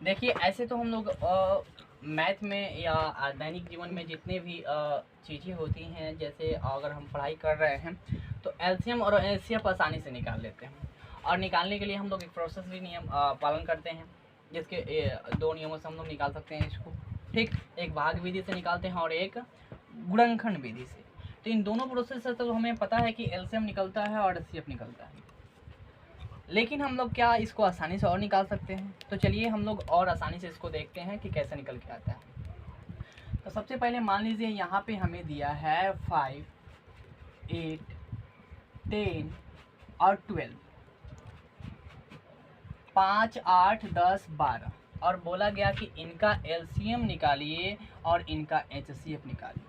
देखिए ऐसे तो हम लोग मैथ में या दैनिक जीवन में जितने भी चीज़ें होती हैं, जैसे अगर हम पढ़ाई कर रहे हैं तो एलसीएम और एलसीएफ आसानी से निकाल लेते हैं। और निकालने के लिए हम लोग एक प्रोसेस भी नियम पालन करते हैं, जिसके दो नियमों से हम लोग निकाल सकते हैं इसको। ठीक, एक भाग विधि से निकालते हैं और एक गुणनखंड विधि से। तो इन दोनों प्रोसेस से तो हमें पता है कि एलसीएम निकलता है और एलसीएफ निकलता है, लेकिन हम लोग क्या इसको आसानी से और निकाल सकते हैं? तो चलिए हम लोग और आसानी से इसको देखते हैं कि कैसे निकल के आता है। तो सबसे पहले मान लीजिए यहाँ पे हमें दिया है 5, 8, 10 और 12, 5, 8, 10, 12, और बोला गया कि इनका एलसीएम निकालिए और इनका एचसीएफ निकालिए।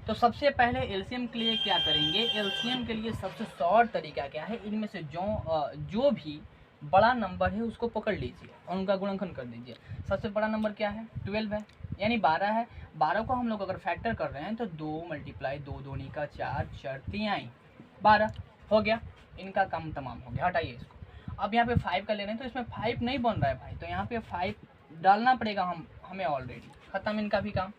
तो सबसे पहले एलसीएम के लिए क्या करेंगे? एलसीएम के लिए सबसे शॉर्ट तरीका क्या है, इनमें से जो भी बड़ा नंबर है उसको पकड़ लीजिए और उनका गुणनखंड कर दीजिए। सबसे बड़ा नंबर क्या है? 12 है, यानी 12 है। 12 को हम लोग अगर फैक्टर कर रहे हैं तो 2 × 2 दूनी का 4, 4 तिहाई 12 हो गया। इनका काम तमाम हो गया, हटाइए इसको। अब यहाँ पे 5 का ले रहे हैं तो इसमें 5 नहीं बन रहा है भाई, तो यहाँ पे 5 डालना पड़ेगा हमें ऑलरेडी। ख़त्म इनका भी काम।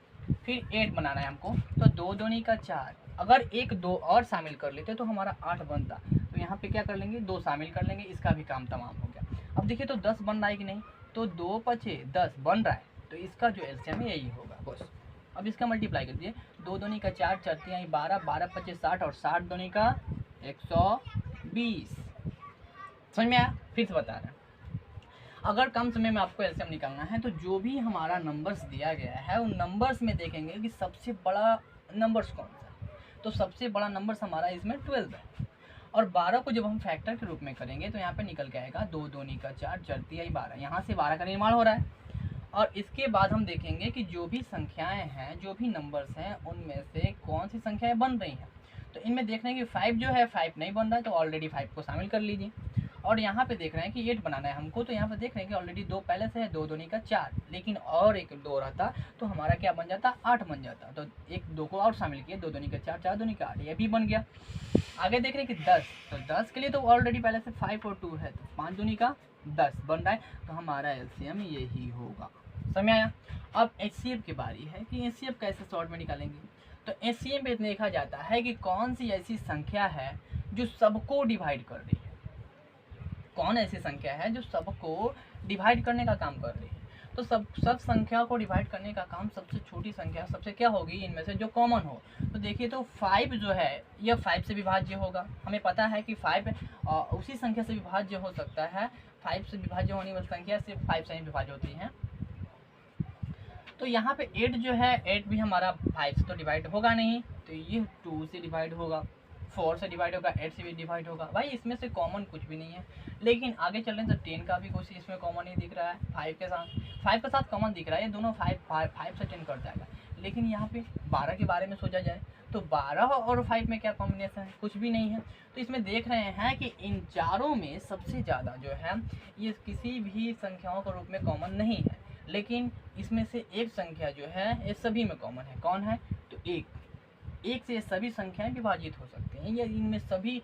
फिर 8 बनाना है हमको, तो 2 दूनी का 4, अगर एक 2 और शामिल कर लेते तो हमारा 8 बनता। तो यहाँ पे क्या कर लेंगे? 2 शामिल कर लेंगे, इसका भी काम तमाम हो गया। अब देखिए तो 10 बन रहा है कि नहीं? तो 2 × 5 10 बन रहा है, तो इसका जो एलसीएम है यही होगा बस। अब इसका मल्टीप्लाई कर दीजिए, 2 दूनी का 4, 4 तिहाई 12, 12 × 5 60 और 60 दूनी का 120। समझ में आया? फिर से बता रहे हैं, अगर कम समय में आपको एलसीएम निकालना है तो जो भी हमारा नंबर्स दिया गया है उन नंबर्स में देखेंगे कि सबसे बड़ा नंबर्स कौन सा है। तो सबसे बड़ा नंबर्स हमारा इसमें 12 है। और 12 को जब हम फैक्टर के रूप में करेंगे तो यहाँ पे निकल के आएगा 2 दूनी का 4, 4 तिहाई 12, यहाँ से 12 का निर्माण हो रहा है। और इसके बाद हम देखेंगे कि जो भी संख्याएं हैं, जो भी नंबर्स हैं, उनमें से कौन सी संख्याएं बन रही हैं। तो इनमें देख रहे हैं कि 5 जो है 5 नहीं बन रहा है, तो ऑलरेडी 5 को शामिल कर लीजिए। और यहाँ पे देख रहे हैं कि 8 बनाना है हमको, तो यहाँ पे देख रहे हैं कि ऑलरेडी 2 पहले से है, 2 दूनी का 4, लेकिन और एक 2 रहता तो हमारा क्या बन जाता? 8 बन जाता। तो एक 2 को और शामिल किए, 2 दूनी का 4, 4 दूनी का 8, ये भी बन गया। आगे देख रहे हैं कि 10, तो 10 के लिए तो ऑलरेडी पहले से 5 और 2 है, तो 5 दूनी का 10 बन रहा है, तो हमारा एलसीएम यही होगा। समझ में आया? अब एचसीएफ की बारी है कि एचसीएफ कैसे शॉर्ट में निकालेंगे। तो एचसीएफ में देखा जाता है कि कौन सी ऐसी संख्या है जो सबको डिवाइड कर रही है। कौन ऐसी संख्या है जो सबको डिवाइड करने का काम कर रही है। तो सब संख्या को डिवाइड करने का काम सबसे छोटी संख्या सबसे क्या होगी इनमें से जो कॉमन हो। तो देखिए तो 5 जो है यह 5 से विभाज्य होगा। हमें पता है कि 5 उसी संख्या से विभाज्य हो सकता है। 5 से विभाज्य होने वाली संख्या सिर्फ 5 से ही विभाज्य होती है। तो यहाँ पे 8 जो है 8 भी हमारा 5 से तो डिवाइड होगा नहीं, तो ये 2 से डिवाइड होगा, 4 से डिवाइड होगा, 8 से भी डिवाइड होगा। भाई इसमें से कॉमन कुछ भी नहीं है। लेकिन आगे चल रहे हैं तो 10 का भी कुछ इसमें कॉमन नहीं दिख रहा है। 5 के साथ कॉमन दिख रहा है, ये दोनों 5 से 10 कट जाएगा। लेकिन यहाँ पे 12 के बारे में सोचा जाए तो 12 और 5 में क्या कॉम्बिनेशन है? कुछ भी नहीं है। तो इसमें देख रहे हैं कि इन चारों में सबसे ज़्यादा जो है ये किसी भी संख्याओं के रूप में कॉमन नहीं है, लेकिन इसमें से एक संख्या जो है ये सभी में कॉमन है। कौन है? तो एक से सभी संख्याएं विभाजित हो सकती हैं, या इनमें सभी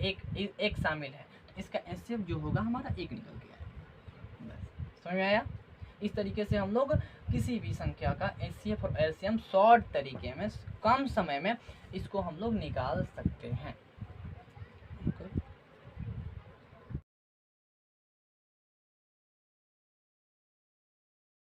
एक शामिल है। तो इसका एचसीएफ जो होगा हमारा 1 निकल गया है। बस समझ में आया? इस तरीके से हम लोग किसी भी संख्या का एचसीएफ और एलसीएम शॉर्ट तरीके में कम समय में इसको हम लोग निकाल सकते हैं।